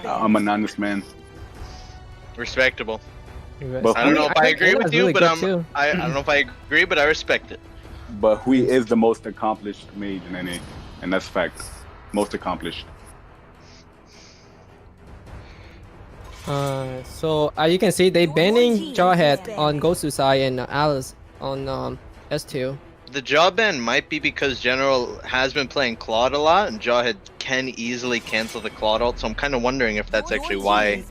I'm an honest man. Respectable. But I don't know if I agree with you, really but too. I don't know if I agree, but I respect it. But Hui is the most accomplished mage in NA, and that's fact. Most accomplished. So you can see they banning Jawhead on GOSU side and Alice on S2. The jaw ban might be because General has been playing Claude a lot, and Jawhead can easily cancel the Claude ult, so I'm kind of wondering if that's actually why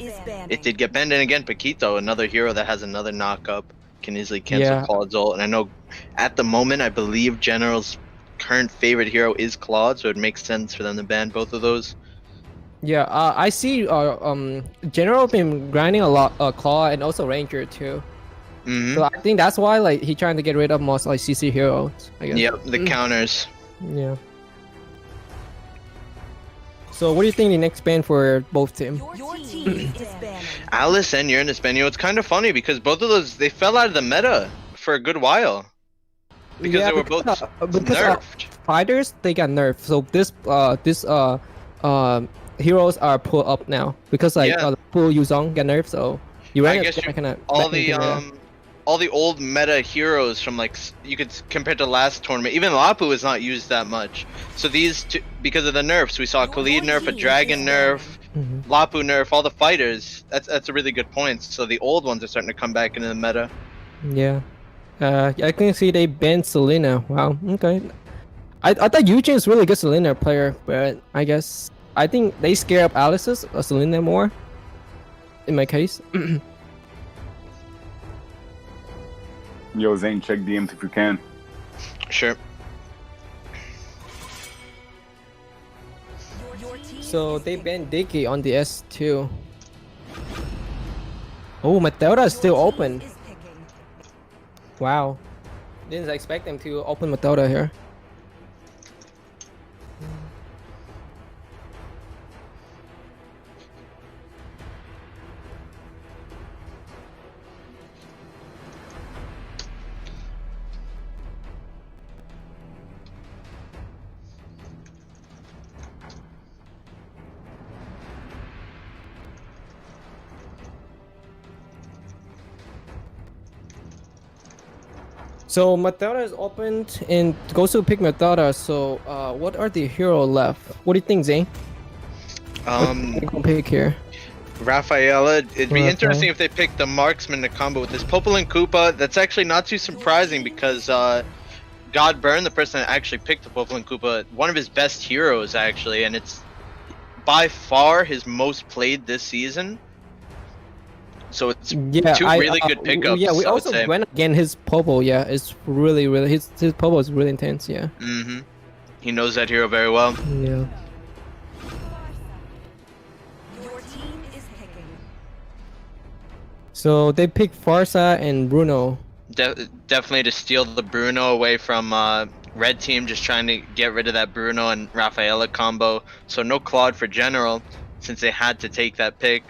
it did get banned. And again, Paquito, another hero that has another knock-up, can easily cancel Claude's ult. And I know at the moment, I believe General's current favorite hero is Claude, so it makes sense for them to ban both of those. Yeah, I see General been grinding a lot Claw and also Ranger too. So I think that's why like he trying to get rid of most like CC heroes, I guess. Yep, the counters. Yeah. So what do you think the next ban for both teams? Alice and Uranus ban. It's kind of funny because both of those, they fell out of the meta for a good while. Because they were both nerfed. Fighters, they got nerfed. So this heroes are pulled up now because like full Yuzong get nerfed. So Uranus all the old meta heroes from like you could compare to last tournament. Even Lapu is not used that much. So these two, because of the nerfs, we saw a Khalid nerf, a Dragon nerf, Lapu nerf, all the fighters. That's a really good point. So the old ones are starting to come back into the meta. Yeah. I can see they banned Selena. Wow. Okay. I thought Eugene is really good Selena player, but I guess I think they scare up Alice's or Selena more. In my case. Yo, Zane, check DMs if you can. Sure. So they banned Dicky on the S2. Oh, Matilda is still open. Wow. Didn't expect them to open Matilda here. So Matilda is opened and GOSU pick Matilda. So what are the hero left? What do you think, Zane? What pick here? Rafaela. It'd be interesting if they picked the marksman to combo with this Popol and Koopa. That's actually not too surprising because God Burn, the person that actually picked the Popol and Koopa, one of his best heroes actually, and it's by far his most played this season. So it's two really good pickups. Yeah, we also went again his Popo. Yeah, it's really his Popo is really intense. Yeah. He knows that hero very well. Yeah. So they picked Farsa and Bruno. Definitely to steal the Bruno away from red team, just trying to get rid of that Bruno and Rafaela combo. So no Claude for General since they had to take that pick.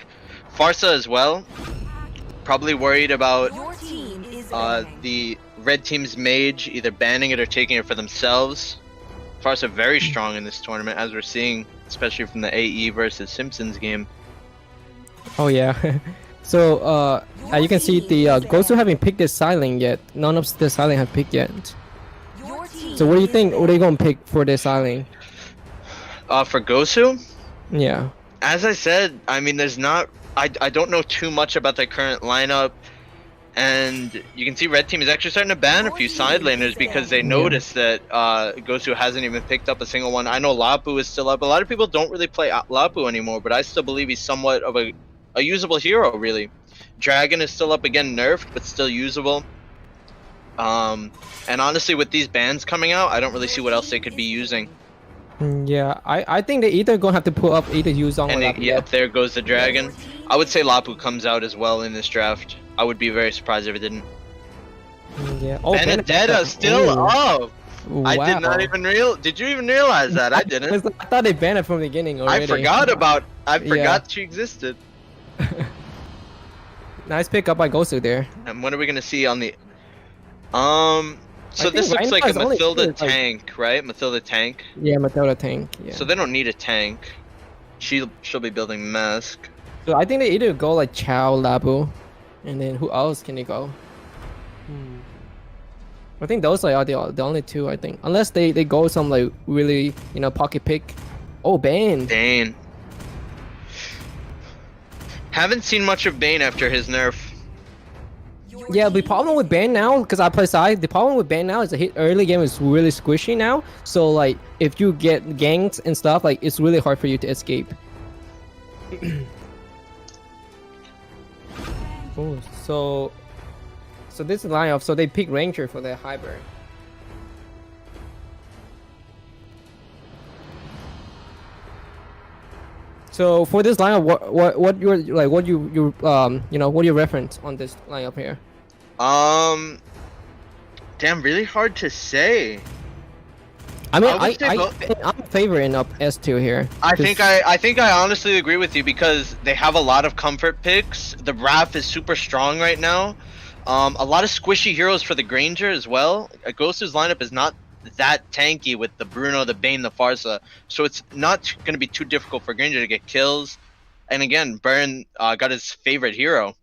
Farsa as well, probably worried about the red team's mage either banning it or taking it for themselves. Farsa very strong in this tournament, as we're seeing, especially from the AE versus Simpsons game. Oh yeah. So you can see the GOSU haven't picked the silent yet. None of the silent have picked yet. So what do you think? What are they gonna pick for the silent? For GOSU? Yeah. As I said, I mean, there's not. I don't know too much about their current lineup, and you can see red team is actually starting to ban a few side laners because they noticed that GOSU hasn't even picked up a single one. I know Lapu is still up. A lot of people don't really play Lapu anymore, but I still believe he's somewhat of a usable hero, really. Dragon is still up again, nerfed, but still usable. And honestly, with these bans coming out, I don't really see what else they could be using. Yeah, I think they either gonna have to pull up either Yuzong or Lapu. Yep, there goes the Dragon. I would say Lapu comes out as well in this draft. I would be very surprised if it didn't. Yeah. Oh, Benedetta still up. Wow. I did not even Did you even realize that? I didn't. I thought they banned it from the beginning already. I forgot she existed. Nice pick up by GOSU there. And what are we gonna see on the? So this looks like a Mathilda tank, right? Mathilda tank. Yeah, Mathilda tank. Yeah. So they don't need a tank. She'll be building Mask. So I think they either go like Chow, Labu, and then who else can they go? I think those are the only two, I think. Unless they go some like really, you know, pocket pick. Oh, Bane. Bane. Haven't seen much of Bane after his nerf. Yeah, the problem with Bane now, because I play side, the problem with Bane now is the hit early game is really squishy now. So like, if you get ganked and stuff, like it's really hard for you to escape. Oh, so this is lineup. So they pick Ranger for their hybrid. So for this lineup, what your like what you you know, what your reference on this lineup here? Damn, really hard to say. I mean, I'm favoring up S2 here. I think I honestly agree with you because they have a lot of comfort picks. The Raph is super strong right now. A lot of squishy heroes for the Granger as well. GOSU's lineup is not that tanky with the Bruno, the Bane, the Farsa, so it's not going to be too difficult for Granger to get kills. And again, Burn got his favorite hero.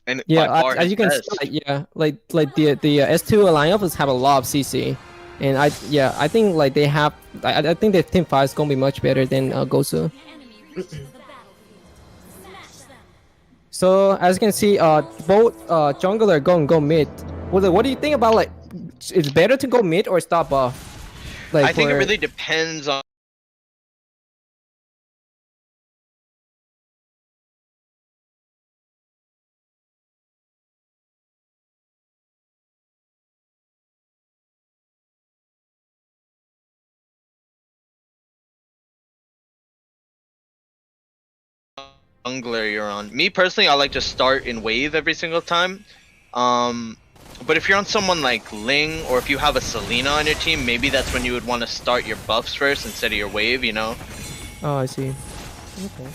And yeah, by far as you can see, yeah, like the S2 lineups have a lot of CC. And I think like they have, I think their team fight is gonna be much better than GOSU. So as you can see, both jungler go mid. What do you think about like? It's better to go mid or stop buff? Like I think it really depends on. Jungler you're on. Me personally, I like to start in wave every single time. But if you're on someone like Ling or if you have a Selena on your team, maybe that's when you would want to start your buffs first instead of your wave, you know? Oh, I see. Okay.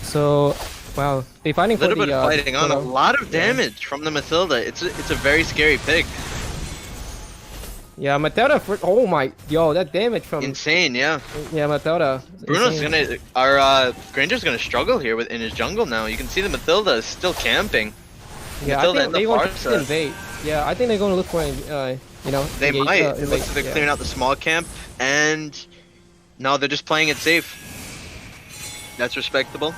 So, wow, they fighting for the. A little bit of fighting on, a lot of damage from the Mathilda. It's a very scary pick. Yeah, Mathilda. Oh my, yo, that damage from. Insane, yeah. Yeah, Mathilda. Bruno's gonna, our Granger's gonna struggle here in his jungle now. You can see the Mathilda is still camping. Yeah, Mathilda I think they want to invade. Yeah, I think they're gonna look for, you know. They might. It looks like they're clearing out the small camp, and no, they're just playing it safe. That's respectable.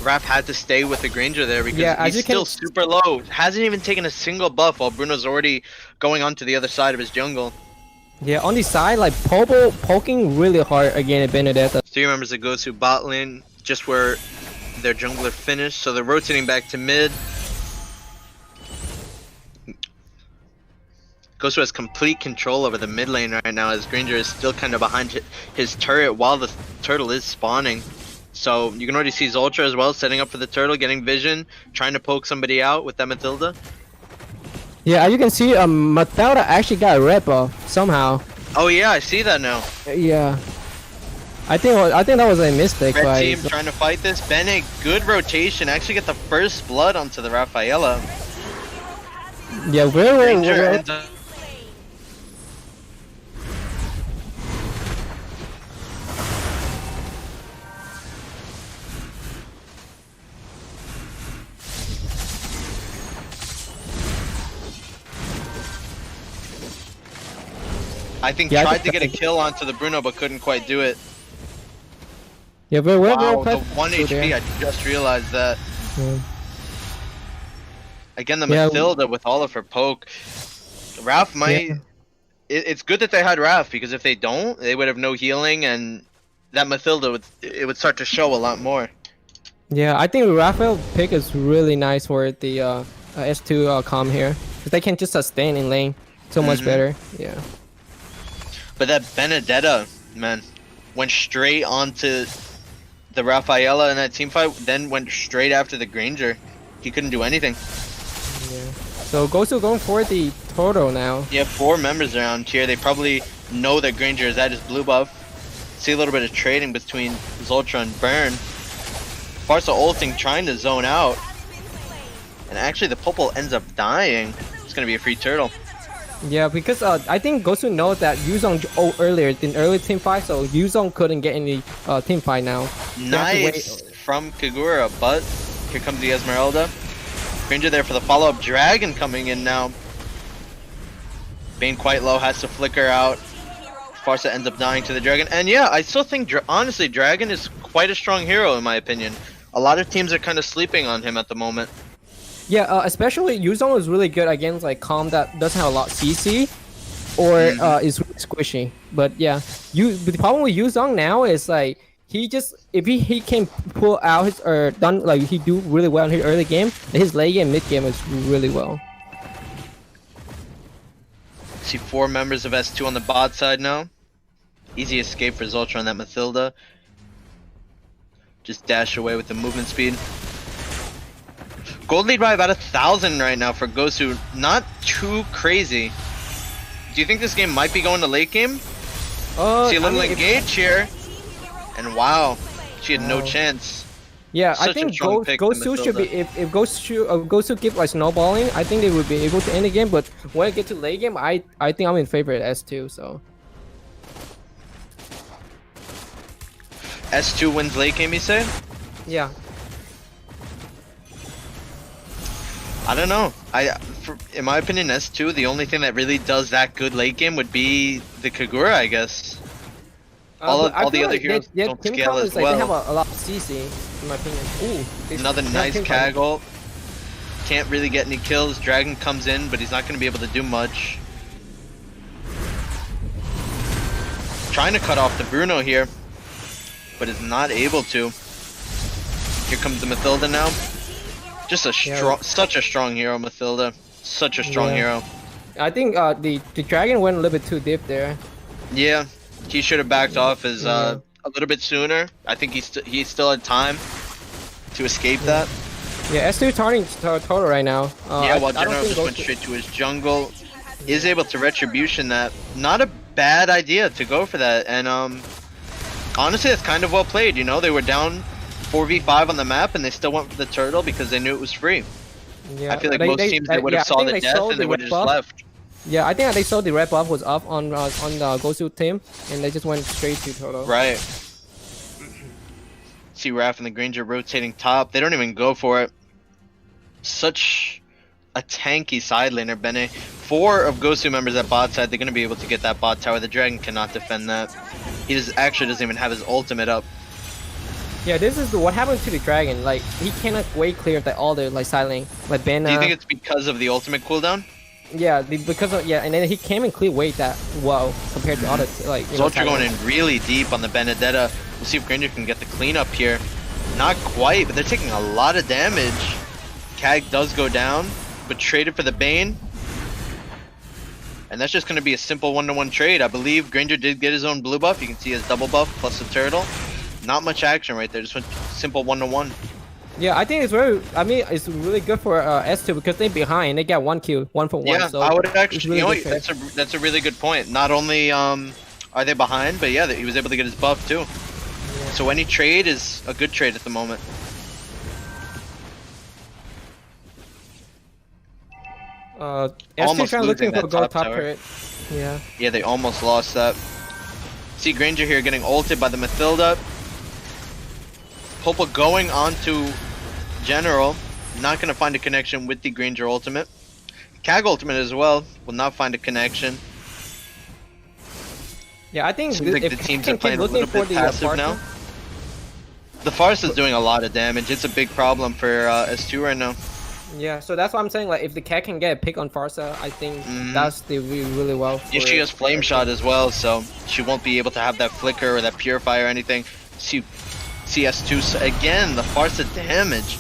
Raph had to stay with the Granger there because he's still super low. Hasn't even taken a single buff while Bruno's already going on to the other side of his jungle. Yeah, on the side, like Popo poking really hard again at Benedetta. 3 members of GOSU bot lane, just where their jungler finished, so they're rotating back to mid. GOSU has complete control over the mid lane right now as Granger is still kind of behind his turret while the turtle is spawning. So you can already see Zoltra as well setting up for the turtle, getting vision, trying to poke somebody out with that Mathilda. Yeah, as you can see, Mathilda actually got a red buff somehow. Oh yeah, I see that now. Yeah, I think that was a mistake. Red team trying to fight this. Bennett, good rotation. Actually get the first blood onto the Rafaela. Yeah, very. I think tried to get a kill onto the Bruno but couldn't quite do it. Yeah, very well. Wow, the 1 HP, I just realized that. Yeah. Again, the Mathilda with all of her poke. Raph might... Yeah. It's good that they had Raph, because if they don't, they would have no healing, and that Mathilda would start to show a lot more. Yeah, I think Raphael pick is really nice for the S2 com here. Because they can just sustain in lane so much better. Yeah. But that Benedetta, man, went straight onto the Rafaela in that team fight, then went straight after the Granger. He couldn't do anything. Yeah. So GOSU going for the turtle now. Yeah, 4 members around here. They probably know that Granger is at his blue buff. See a little bit of trading between Zoltra and Burn. Farsa ulting, trying to zone out. And actually the Popol ends up dying. It's going to be a free turtle. Yeah, because I think GOSU knows that Yuzong earlier in early team fight, so Yuzong couldn't get any team fight now. They have to Nice from Kagura, but here comes the Esmeralda. Granger there for the follow-up. Dragon coming in now. Bane quite low, has to flicker out. Farsa ends up dying to the Dragon. And yeah, I still think, honestly, Dragon is quite a strong hero in my opinion. A lot of teams are kind of sleeping on him at the moment. Yeah, especially Yuzong is really good against like Calm that doesn't have a lot CC or is really squishy. But yeah, the problem with Yuzong now is like he just if he can pull out his or done like he do really well in his early game, his late game, mid game is really well. See 4 members of S2 on the bot side now. Easy escape for Zultra on that Mathilda. Just dash away with the movement speed. Gold lead by about 1,000 right now for GOSU. Not too crazy. Do you think this game might be going to late game? See a little engage here. And wow, she had no chance. Yeah, Such I think a strong pick from GOSU should be Mathilda. if GOSU keep like snowballing, I think they would be able to end the game. But when I get to late game, I think I'm in favor of S2. So S2 wins late game, you say? yeah. I don't know. In my opinion, S2, the only thing that really does that good late game would be the Kagura, I guess. All the other heroes don't scale as well. They have a lot of CC, in my opinion. Ooh, Another nice Kaggle. Can't really get any kills. Dragon comes in, but he's not going to be able to do much. Trying to cut off the Bruno here, but is not able to. Here comes the Mathilda now. Just a strong, such a strong hero, Mathilda. Such a strong hero. I think the Dragon went a little bit too deep there. Yeah, he should have backed off as a little bit sooner. I think he still had time to escape that. Yeah, S2 turning total right now. Yeah, while General just went straight to his jungle, is able to retribution that. Not a bad idea to go for that, and honestly, that's kind of well played. You know, they were down 4v5 on the map, and they still went for the turtle because they knew it was free. Yeah, I feel like most teams they would have saw the death and they would have just left. Yeah, I think they saw the red buff was up on the GOSU team, and they just went straight to turtle. Right. See Raph and the Granger rotating top. They don't even go for it. Such a tanky side laner, Bene. 4 of GOSU members at bot side. They're going to be able to get that bot tower. The Dragon cannot defend that. He actually doesn't even have his ultimate up. Yeah, this is what happened to the Dragon. Like he cannot way clear that all the like side lane, like Ben. Do you think it's because of the ultimate cooldown? Yeah, because of and then he came and clear weight that well compared to other like. Zultra going in really deep on the Benedetta. We'll see if Granger can get the cleanup here. Not quite, but they're taking a lot of damage. Kag does go down, but traded for the Bane. And that's just going to be a simple 1-to-1 trade. I believe Granger did get his own blue buff. You can see his double buff plus the turtle. Not much action right there. Just went simple 1-to-1. Yeah, I think it's very. I mean, it's really good for S2 because they're behind. They got 1 kill, 1 for 1. Yeah, so I would actually. really You know, that's a really good point. Not only are they behind, but yeah, he was able to get his buff too. Yeah. So any trade is a good trade at the moment. S2 trying looking for gold top turret. Yeah. Yeah, they almost lost that. See Granger here getting ulted by the Mathilda. Popa going on to General. Not going to find a connection with the Granger ultimate. Kag ultimate as well. Will not find a connection. Yeah, I think seems like the teams are playing a little bit passive now. The Farce is doing a lot of damage. It's a big problem for S2 right now. Yeah, so that's what I'm saying. Like, if the cat can get a pick on Farsa, I think that's the really well. Yeah, she has flame shot as well, so she won't be able to have that flicker or that purify or anything. See CS2 again, the Farsa damage.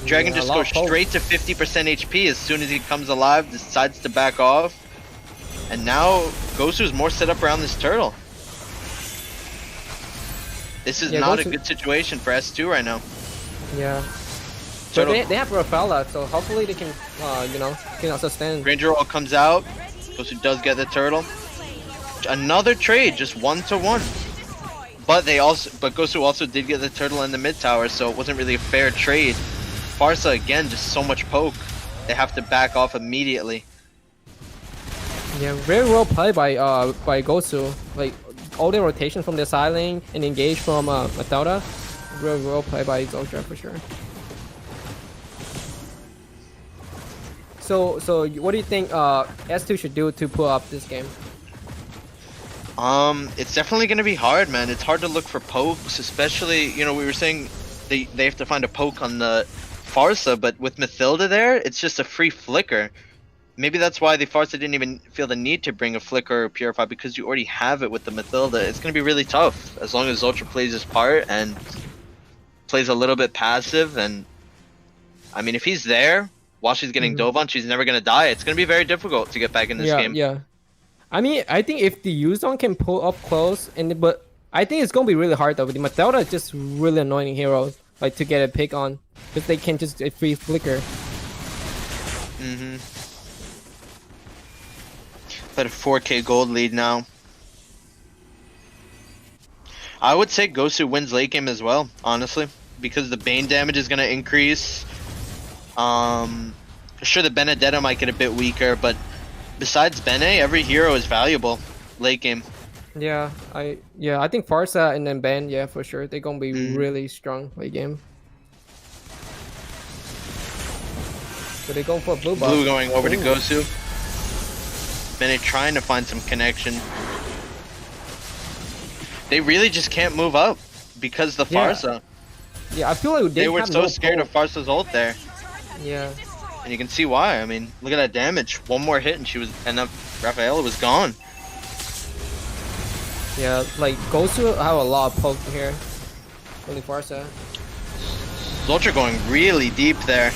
Dragon just goes straight to 50% HP as soon as he comes alive, decides to back off. And now GOSU's more set up around this turtle. This is not a good situation for S2 right now. Yeah. So they have Rafaela, so hopefully they can, you know, can also stand. Granger all comes out. GOSU does get the turtle. Another trade, just 1-to-1. But GOSU also did get the turtle in the mid tower, so it wasn't really a fair trade. Farsa again, just so much poke. They have to back off immediately. Yeah, very well played by GOSU. Like all the rotation from the side lane and engage from Mathilda. Very well played by Zultra for sure. So what do you think S2 should do to pull up this game? It's definitely gonna be hard, man. It's hard to look for pokes, especially, you know, we were saying they have to find a poke on the Farsa, but with Mathilda there, it's just a free flicker. Maybe that's why the Farsa didn't even feel the need to bring a flicker or purify, because you already have it with the Mathilda. It's gonna be really tough as long as Ultra plays his part and plays a little bit passive. And I mean, if he's there while she's getting dove on, she's never gonna die. It's gonna be very difficult to get back in this game. Yeah. I mean, I think if the Yuzong can pull up close, but I think it's gonna be really hard though. The Mathilda is just really annoying hero, like to get a pick on, because they can just a free flicker. But a 4k gold lead now. I would say GOSU wins late game as well, honestly, because the Bane damage is gonna increase. Sure, the Benedetta might get a bit weaker, but besides Bene, every hero is valuable late game. Yeah, I think Farsa and then Ben, yeah, for sure, they're gonna be really strong late game. So they go for blue buff. Blue going over to GOSU. Bene trying to find some connection. They really just can't move up because the Farsa. Yeah, I feel like they were have so no scared poke. of Farsa's ult there. Yeah. And you can see why. I mean, look at that damage. One more hit and Rafaela was gone. Yeah, like GOSU have a lot of poke here. Only Farsa. Zultra going really deep there.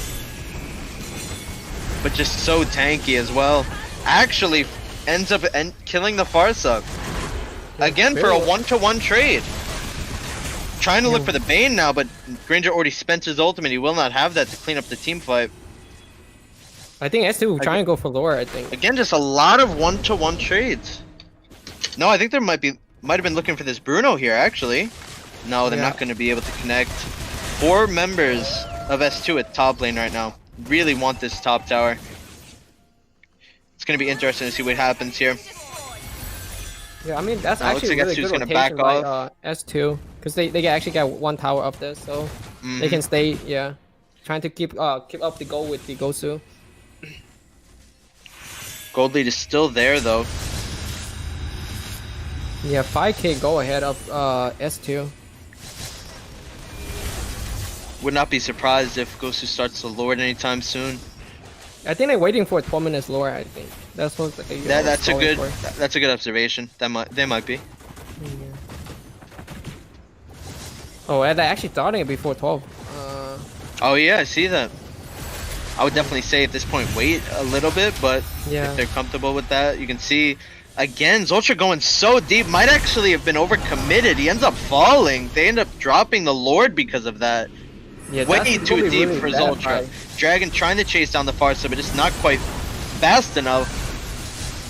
But just so tanky as well. Actually ends up killing the Farsa. Again for a 1-to-1 trade. Trying to look for the Bane now, but Granger already spent his ultimate. He will not have that to clean up the team fight. I think S2 will try and go for lore, I think. Again, just a lot of 1-to-1 trades. No, I think there might have been looking for this Bruno here, actually. No, they're not going to be able to connect. 4 members of S2 at top lane right now. Really want this top tower. It's going to be interesting to see what happens here. Yeah, I mean, that's actually really good rotation by S2. Because they actually get 1 tower of this, so they can stay, trying to keep up the goal with the GOSU. Gold lead is still there, though. Yeah, 5k go ahead of S2. Would not be surprised if GOSU starts to lord anytime soon. I think they're waiting for a 12 minutes lore, I think. That's what that's a good observation. They might be. Yeah. Oh, they're actually starting it before 12. Oh yeah, I see that. I would definitely say at this point wait a little bit, but if they're comfortable with that, you can see again Zultra going so deep, might actually have been overcommitted. He ends up falling. They end up dropping the Lord because of that. Yeah, way too deep really for Zultra. Dragon trying to chase down the Farsa, but it's not quite fast enough.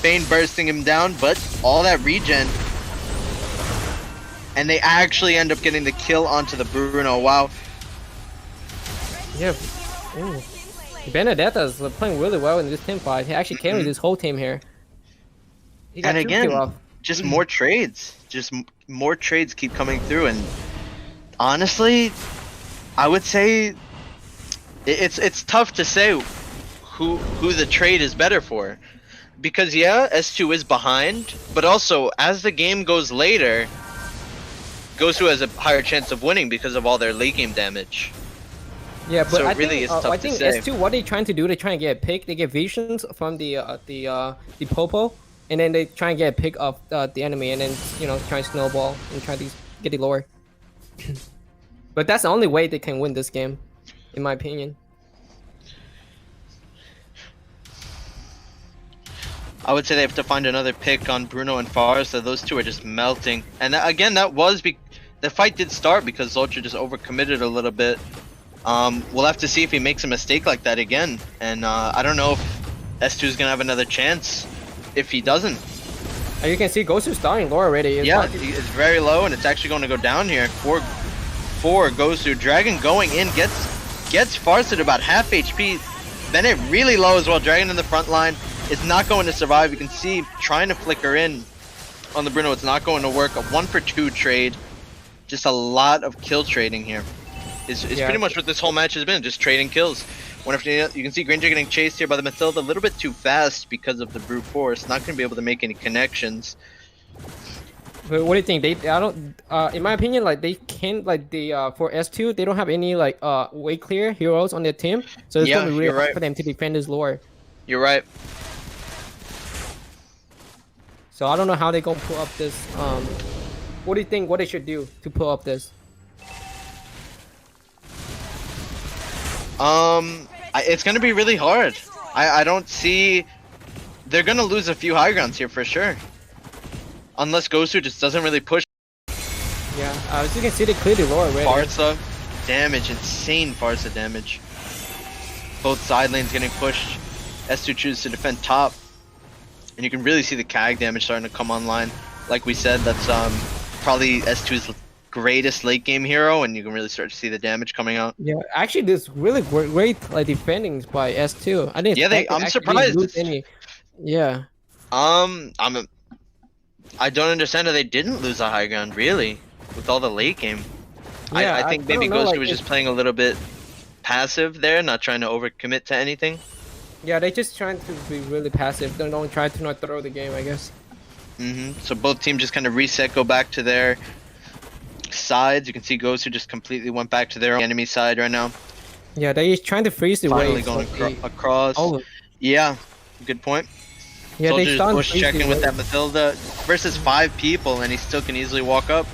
Bane bursting him down, but all that regen. And they actually end up getting the kill onto the Bruno. Wow. Yeah. Ooh. Benedetta's playing really well in this team fight. He actually carried his whole team here. And again, just more trades. Just more trades keep coming through. And honestly, I would say it's tough to say who the trade is better for. Because yeah, S2 is behind, but also as the game goes later, GOSU has a higher chance of winning because of all their late game damage. Yeah, but so I really think, it's tough I think to say. S2, what they trying to do, they trying to get a pick. They get visions from the Popo, and then they try and get a pick of the enemy, and then try and snowball and try to get the lore. But that's the only way they can win this game, in my opinion. I would say they have to find another pick on Bruno and Farsa. Those two are just melting. And again, that was the fight did start because Zultra just overcommitted a little bit. We'll have to see if he makes a mistake like that again. And I don't know if S2 is gonna have another chance if he doesn't. And you can see GOSU starting low already. It's very low, and it's actually going to go down here for GOSU. Dragon going in gets Farsa at about half HP. Bennett really low as well. Dragon in the front line It's not going to survive. You can see trying to flicker in on the Bruno. It's not going to work. A 1-for-2 trade. Just a lot of kill trading here. It's pretty much what this whole match has been. Just trading kills. One after the other. You can see Granger getting chased here by the Mathilda a little bit too fast because of the brute force. Not going to be able to make any connections. But what do you think? I don't. In my opinion, like they can't like for S2, they don't have any like way clear heroes on their team, so it's gonna be really hard for them to defend this lore. You're right. So I don't know how they gonna pull up this. What do you think? What they should do to pull up this? It's gonna be really hard. I don't see. They're gonna lose a few high grounds here for sure. Unless GOSU just doesn't really push. Yeah, as you can see, they cleared the lore already. Farsa damage, insane Farsa damage. Both side lanes getting pushed. S2 chooses to defend top. And you can really see the CAG damage starting to come online. Like we said, that's probably S2's greatest late game hero, and you can really start to see the damage coming out. Yeah, actually, this really great like defending by S2. I didn't. Yeah, I'm surprised. Lose any. Yeah. I don't understand how they didn't lose a high ground, really, with all the late game. Yeah, I think maybe GOSU was just playing a little bit passive there, not trying to overcommit to anything. Yeah, they just trying to be really passive. They don't try to not throw the game, I guess. So both teams just kind of reset, go back to their sides. You can see GOSU just completely went back to their enemy side right now. Yeah, they trying to freeze the Finally waves. going across. Oh. Yeah, good point. Yeah, Soldiers they push checking with that Mathilda versus 5 people, and he still can easily walk up.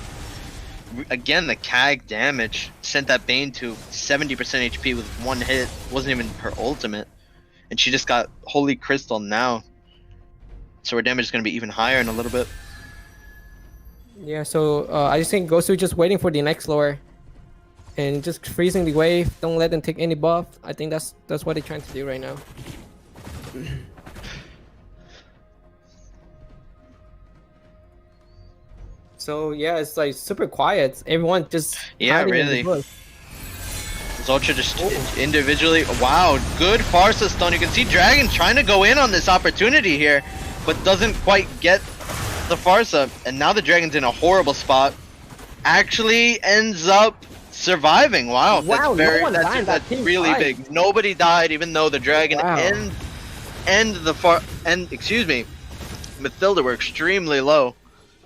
Again, the CAG damage sent that Bane to 70% HP with 1 hit. Wasn't even her ultimate, and she just got Holy Crystal now. So her damage is going to be even higher in a little bit. Yeah, so I just think GOSU just waiting for the next lore, and just freezing the wave. Don't let them take any buff. I think that's what they're trying to do right now. So yeah, it's like super quiet. Everyone just really. Zultra just individually. Wow, good Farsa stun. You can see Dragon trying to go in on this opportunity here, but doesn't quite get the Farsa. And now the Dragon's in a horrible spot. Actually ends up surviving. Wow, that's really big. Nobody died, even though the Dragon and Mathilda were extremely low.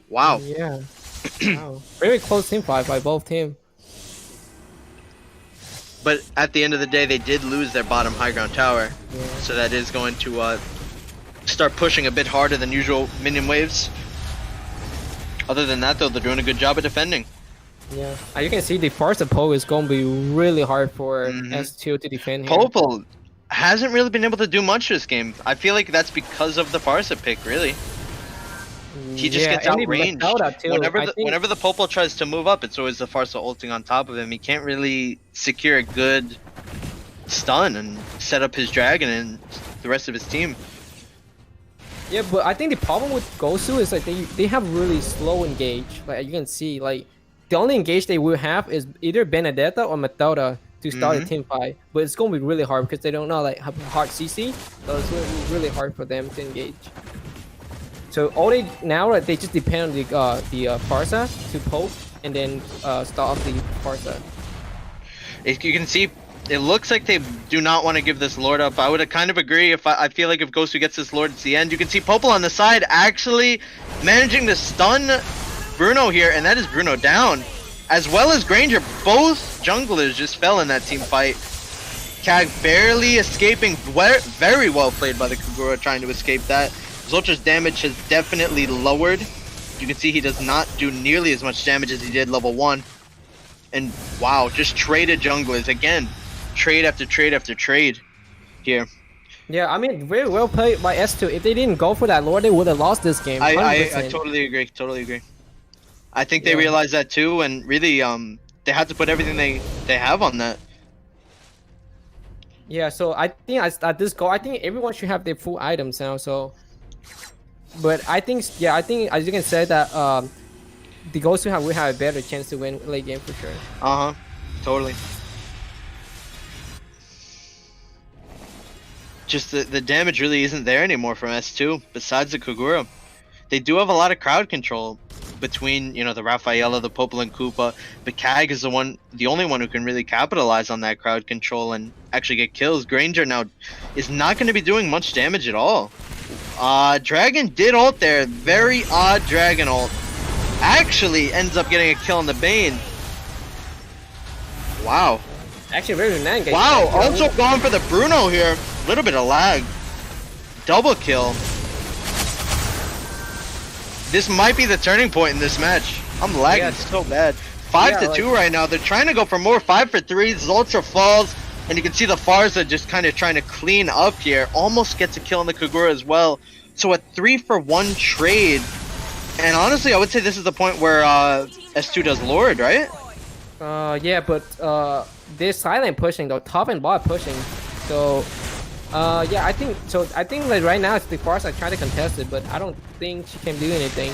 Wow. Yeah. Wow. Very close team fight by both teams. But at the end of the day, they did lose their bottom high ground tower. Yeah. So that is going to start pushing a bit harder than usual minion waves. Other than that, though, they're doing a good job of defending. Yeah. You can see the Farsa Poe is going to be really hard for S2 to defend here. Popol hasn't really been able to do much this game. I feel like that's because of the Farsa pick, really. He just gets outranged. Whenever the Popol tries to move up, it's always the Farsa ulting on top of him. He can't really secure a good stun and set up his Dragon and the rest of his team. Yeah, but I think the problem with GOSU is like they have really slow engage. Like you can see, like the only engage they will have is either Benedetta or Mathilda to start a team fight. But it's gonna be really hard because they don't know like have hard CC, so it's gonna be really hard for them to engage. So all they just depend on the Farsa to poke and then start off the Farsa. You can see, it looks like they do not want to give this Lord up. I would kind of agree. I feel like if GOSU gets this Lord, it's the end. You can see Popol on the side actually managing to stun Bruno here, and that is Bruno down, as well as Granger. Both junglers just fell in that team fight. CAG barely escaping. Very well played by the Kagura, trying to escape that. Zultra's damage has definitely lowered. You can see he does not do nearly as much damage as he did level 1. And wow, just traded junglers again. Trade after trade after trade here. Yeah, I mean, very well played by S2. If they didn't go for that Lord, they would have lost this game. I totally agree. Totally agree. I think they realized that too, and really, they had to put everything they have on that. Yeah, so I think at this goal, I think everyone should have their full items now. So. But I think as you can say that the GOSU will have a better chance to win late game for sure. Totally. just the damage really isn't there anymore from S2. Besides the Kagura, they do have a lot of crowd control between, you know, the Rafaela, the Popol, and Koopa. But Kag is the only one who can really capitalize on that crowd control and actually get kills. Granger now is not going to be doing much damage at all. Dragon did ult there. Very odd Dragon ult. Actually ends up getting a kill on the Bane. Wow. Actually, very nice. Wow, also going for the Bruno here. A little bit of lag. Double kill. This might be the turning point in this match. I'm lagging so bad. 5-2 right now. They're trying to go for more 5-for-3s. Zultra falls, and you can see the Farza just kind of trying to clean up here. Almost gets a kill on the Kagura as well. So a 3-for-1 trade. And honestly, I would say this is the point where S2 does Lord, right? Yeah, but they're silent pushing though, top and bot pushing. So yeah, I think so. I think like right now it's the Farsa trying to contest it, but I don't think she can do anything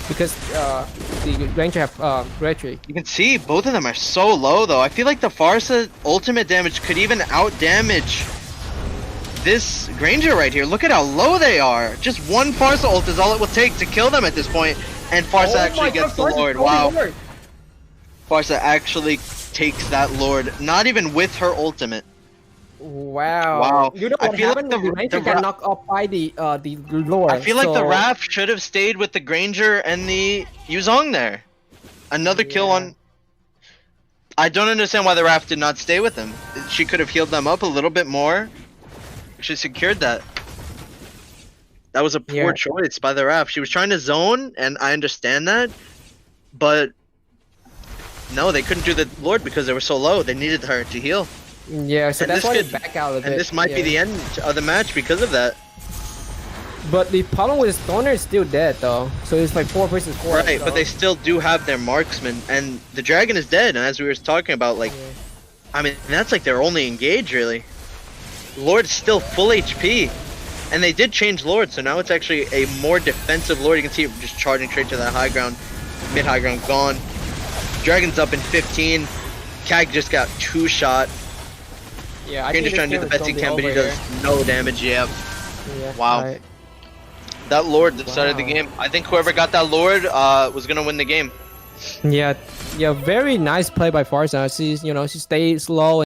because the Ranger have retreat. You can see both of them are so low though. I feel like the Farsa ultimate damage could even out damage this Granger right here. Look at how low they are. Just one Farsa ult is all it will take to kill them at this point, and Farsa actually gets the Lord. Wow. Farsa actually takes that Lord, not even with her ultimate. Wow. Wow. You know what I feel like happened? The Ranger got knocked off by the Lord. I feel like the Raph should have stayed with the Granger and the Yuzong there. Another kill on. I don't understand why the Raph did not stay with him. She could have healed them up a little bit more. She secured that. That was a poor choice by the Raph. She was trying to zone, and I understand that, but no, they couldn't do the Lord because they were so low. They needed her to heal. Yeah, so that's why they back out of it. And this might be the end of the match because of that. But the problem with Stoner is still dead though. So it's like 4 versus 4. Right, but they still do have their marksman, and the Dragon is dead. And as we were talking about, like, I mean, that's like their only engage really. Lord's still full HP, and they did change Lord, so now it's actually a more defensive Lord. You can see it just charging straight to that high ground, mid high ground gone. Dragon's up in 15. Kag just got 2-shot. Yeah, I Granger's trying to do the best he can, but he does no damage. Yeah. Wow. Right. That Lord that started the game. I think whoever got that Lord was gonna win the game. Yeah, very nice play by Farsa. She stays low.